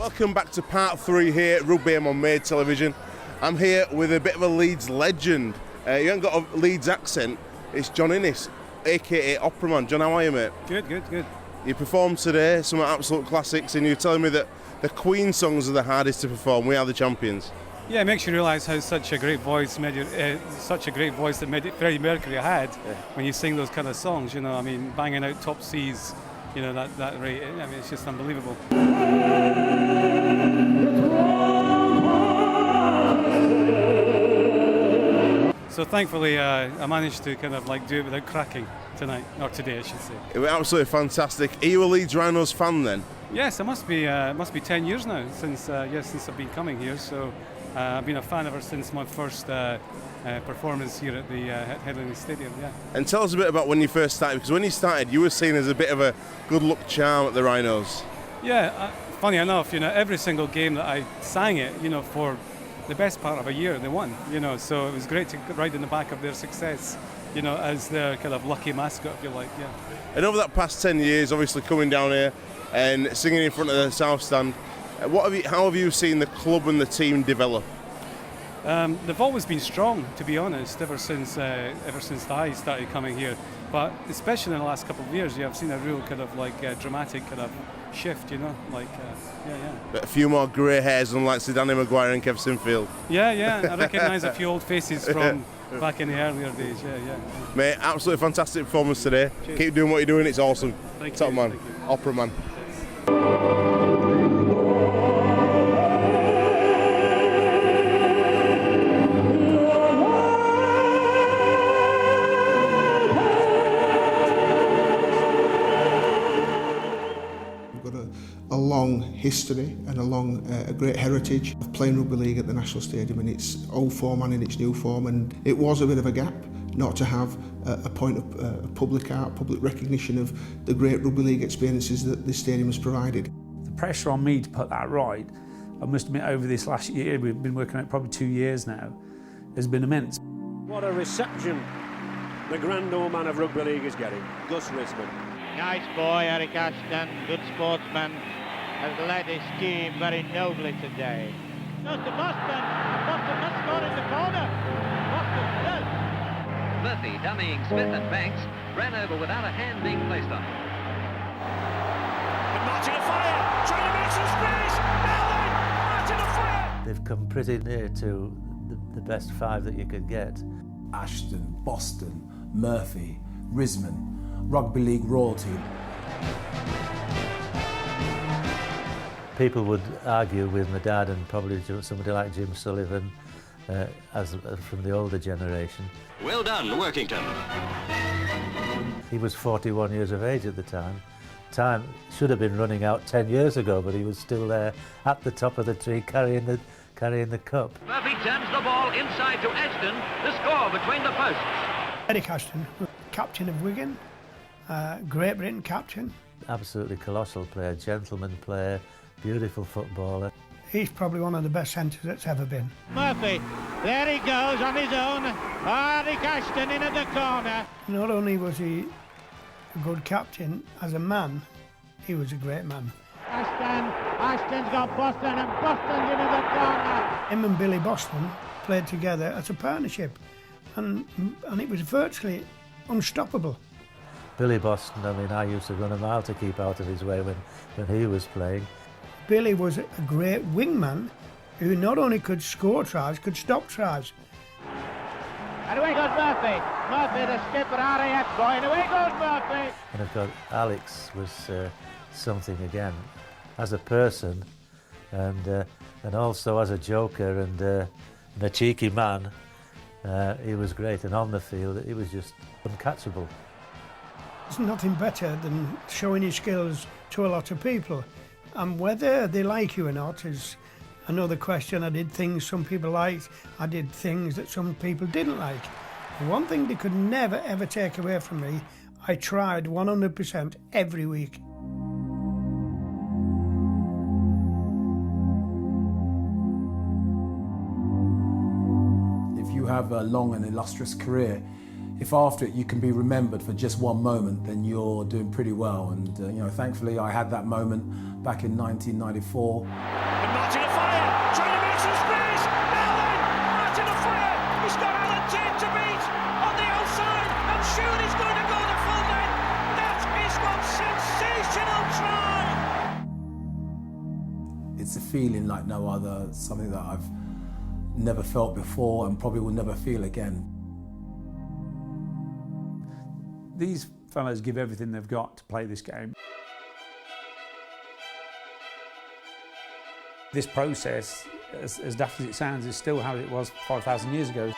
Welcome back to part 3 here at Rugby on Made Television. I'm here with a bit of a Leeds legend. You haven't got a Leeds accent. It's John Innes, aka Opera Man. John, how are you, mate? Good. You performed today, some absolute classics, and you're telling me that the Queen songs are the hardest to perform. We are the champions. Yeah, it makes you realise how such a great voice that Freddie Mercury had when you sing those kind of songs. You know, I mean, banging out top C's, you know, that rate. I mean, it's just unbelievable. So thankfully, I managed to kind of like do it without cracking tonight, or today, I should say. It was absolutely fantastic. Are you a Leeds Rhinos fan then? Yes, it must be 10 years now since I've been coming here. So I've been a fan ever since my first performance here at the Headingley Stadium. Yeah. And tell us a bit about when you first started, because when you started, you were seen as a bit of a good luck charm at the Rhinos. Yeah, funny enough, you know, every single game that I sang it, you know, for the best part of a year, they won. You know, so it was great to ride in the back of their success, you know, as their kind of lucky mascot, if you like. Yeah. And over that past 10 years, obviously coming down here and singing in front of the South Stand, how have you seen the club and the team develop? They've always been strong, to be honest, ever since I started coming here. But especially in the last couple of years, I've seen a real kind of like dramatic kind of shift, you know, like But a few more grey hairs, unlike Sir Danny Maguire and Kev Sinfield. Yeah. I recognise a few old faces from back in the earlier days. Yeah. Mate, absolutely fantastic performance today. Cheers. Keep doing what you're doing. It's awesome. Thank Top you. man, Thank you. Opera Man. A long history and a great heritage of playing rugby league at the National Stadium in its old form and in its new form, and it was a bit of a gap not to have a point of public art, public recognition of the great rugby league experiences that this stadium has provided. The pressure on me to put that right, I must admit, over this last year, we've been working on it probably 2 years now, has been immense. What a reception the grand old man of rugby league is getting, Gus Risman. Nice boy, Eric Ashton, good sportsman, has led his team very nobly today. Goes to Boston, Boston must score in the corner. Boston does. Murphy, dummying Smith and Banks, ran over without a hand being placed on him. And Martin a fire, trying to make some space. Allen, Martin a fire. They've come pretty near to the best 5 that you could get. Ashton, Boston, Murphy, Risman, rugby league royalty. People would argue with my dad and probably somebody like Jim Sullivan from the older generation. Well done, Workington. He was 41 years of age at the time. Time should have been running out 10 years ago, but he was still there at the top of the tree carrying the cup. Murphy turns the ball inside to Ashton, the score between the posts. Eric Ashton, captain of Wigan, Great Britain captain. Absolutely colossal player, gentleman player, beautiful footballer. He's probably one of the best centres that's ever been. Murphy, there he goes on his own. Eric Ashton in at the corner. Not only was he a good captain, as a man, he was a great man. Ashton's got Boston and Boston's in at the corner. Him and Billy Boston played together as a partnership, and it was virtually unstoppable. Billy Boston, I mean, I used to run a mile to keep out of his way when he was playing. Billy was a great wingman who not only could score tries, could stop tries. And away goes Murphy. Murphy, the skipper, RAF boy, and away goes Murphy. And of course, Alex was something again, as a person, and also as a joker and a cheeky man. He was great, and on the field, he was just uncatchable. There's nothing better than showing your skills to a lot of people. And whether they like you or not is another question. I did things some people liked. I did things that some people didn't like. And one thing they could never, ever take away from me, I tried 100% every week. If you have a long and illustrious career, if after it you can be remembered for just one moment, then you're doing pretty well. And you know, thankfully I had that moment back in 1994. And Martin a fire, trying to make some space. Now then, Martin a fire. He's got Alan Tate to beat on the outside. I'm sure he's going to go the full length. That is one sensational try. It's a feeling like no other, something that I've never felt before and probably will never feel again. These fellows give everything they've got to play this game. This process, as daft as it sounds, is still how it was 5,000 years ago.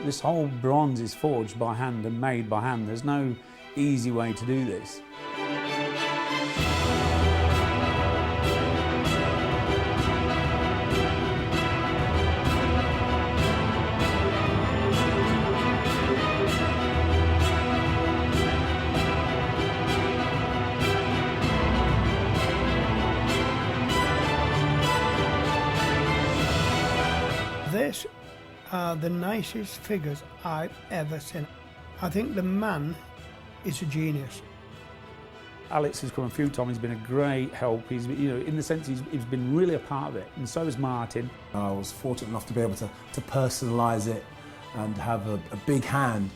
This whole bronze is forged by hand and made by hand. There's no easy way to do this. This are the nicest figures I've ever seen. I think the man is a genius. Alex has come a few times, he's been a great help. He's, you know, in the sense he's been really a part of it, and so is Martin. I was fortunate enough to be able to personalise it and have a big hand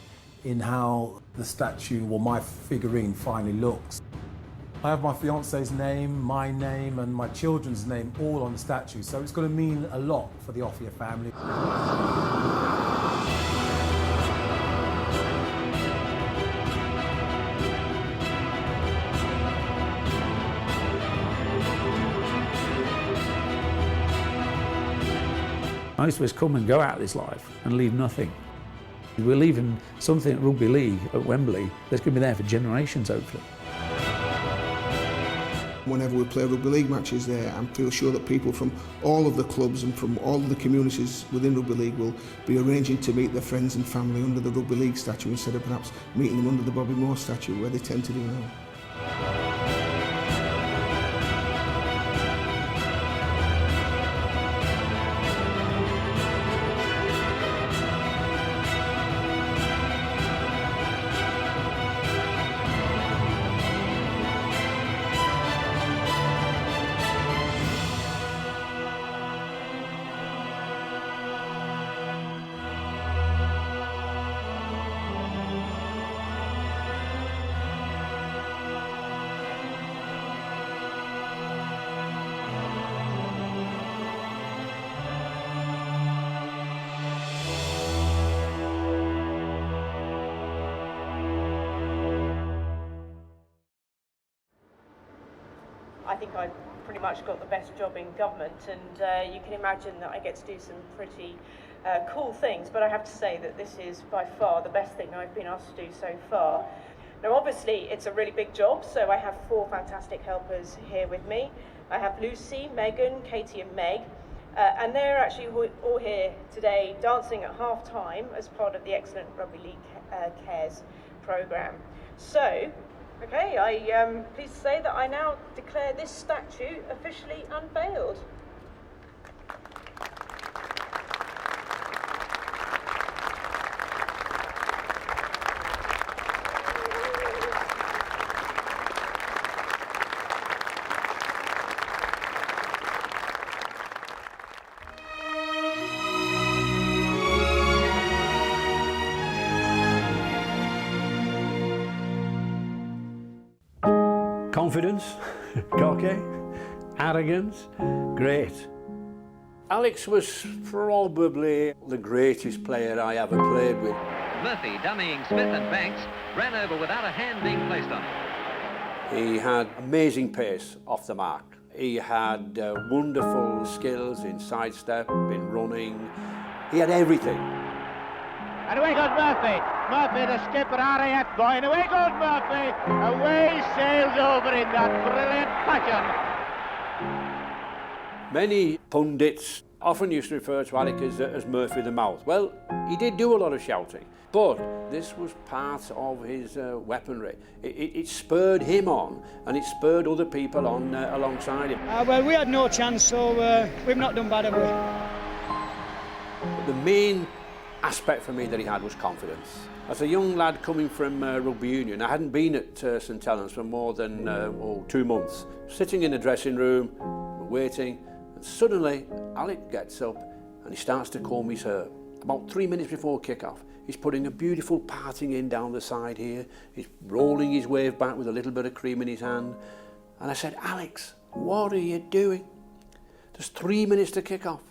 in how the statue or my figurine finally looks. I have my fiance's name, my name and my children's name all on the statue, so it's going to mean a lot for the Offier family. Most of us come and go out of this life and leave nothing. We're leaving something at Rugby League at Wembley that's going to be there for generations, hopefully. Whenever we play rugby league matches there, I feel sure that people from all of the clubs and from all of the communities within rugby league will be arranging to meet their friends and family under the rugby league statue instead of perhaps meeting them under the Bobby Moore statue, where they tend to do now. I think I've pretty much got the best job in government, and you can imagine that I get to do some pretty cool things, but I have to say that this is by far the best thing I've been asked to do so far. Now obviously it's a really big job, so I have 4 fantastic helpers here with me. I have Lucy, Megan, Katie and Meg, and they're actually all here today dancing at half-time as part of the excellent Rugby League Cares programme. So, okay, I am pleased to say that I now declare this statue officially unveiled. Confidence, cocky, arrogance, great. Alex was probably the greatest player I ever played with. Murphy, dummying Smith and Banks, ran over without a hand being placed on him. He had amazing pace off the mark. He had wonderful skills in sidestep, in running. He had everything. And away goes Murphy. Murphy, the skipper, RAF boy, and away goes Murphy. Away sails over in that brilliant fashion. Many pundits often used to refer to Alec as Murphy the Mouth. Well, he did do a lot of shouting, but this was part of his weaponry. It spurred him on, and it spurred other people on alongside him. Well, we had no chance, so we've not done bad, have we? The main aspect for me that he had was confidence. As a young lad coming from rugby union, I hadn't been at St Helens for more than 2 months. Sitting in the dressing room, waiting, and suddenly Alec gets up and he starts to comb his hair. About 3 minutes before kick-off, he's putting a beautiful parting in down the side here. He's rolling his wave back with a little bit of cream in his hand. And I said, Alex, what are you doing? There's 3 minutes to kick off,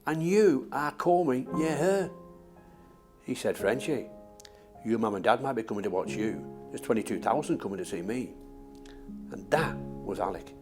and you are combing your hair. He said, Frenchie, your mum and dad might be coming to watch you. There's 22,000 coming to see me. And that was Alec.